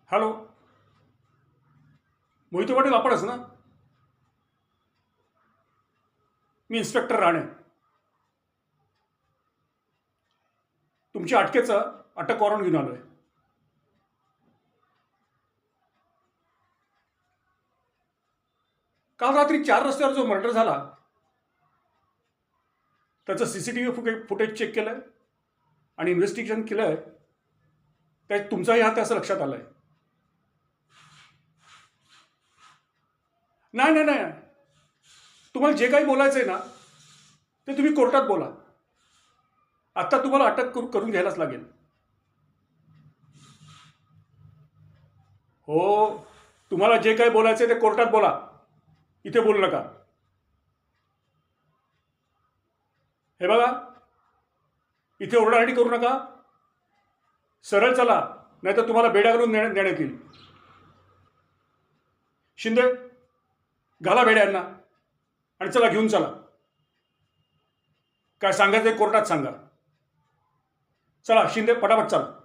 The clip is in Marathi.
हॅलो. मोहिते पाटील आपणच ना? मी इन्स्पेक्टर राणे. तुमच्या अटकेचं अटक वॉरंट घेऊन आलोय. काल रात्री 4 रस्त्यावर जो मर्डर झाला त्याचं सीसीटीव्ही फुटेज चेक केलंय आणि इन्व्हेस्टिगेशन केलंय. त्यात तुमचाही हात आहे असं लक्षात आलंय. नाही नाही नाही, तुम्हाला जे काही बोलायचंय ना ते तुम्ही कोर्टात बोला. आत्ता तुम्हाला अटक करून घ्यायलाच लागेल. हो, तुम्हाला जे काही बोलायचंय ते कोर्टात बोला, इथे बोलू नका. हे बघा, इथे ओरडाआरडी करू नका. सरळ चला, नाहीतर तुम्हाला बेड्या घालून नेण्यात येईल. शिंदे, घाला बेड्यांना आणि चला, घेऊन चला. काय सांगायचं कोर्टात सांगा. चला शिंदे, पटापट चला.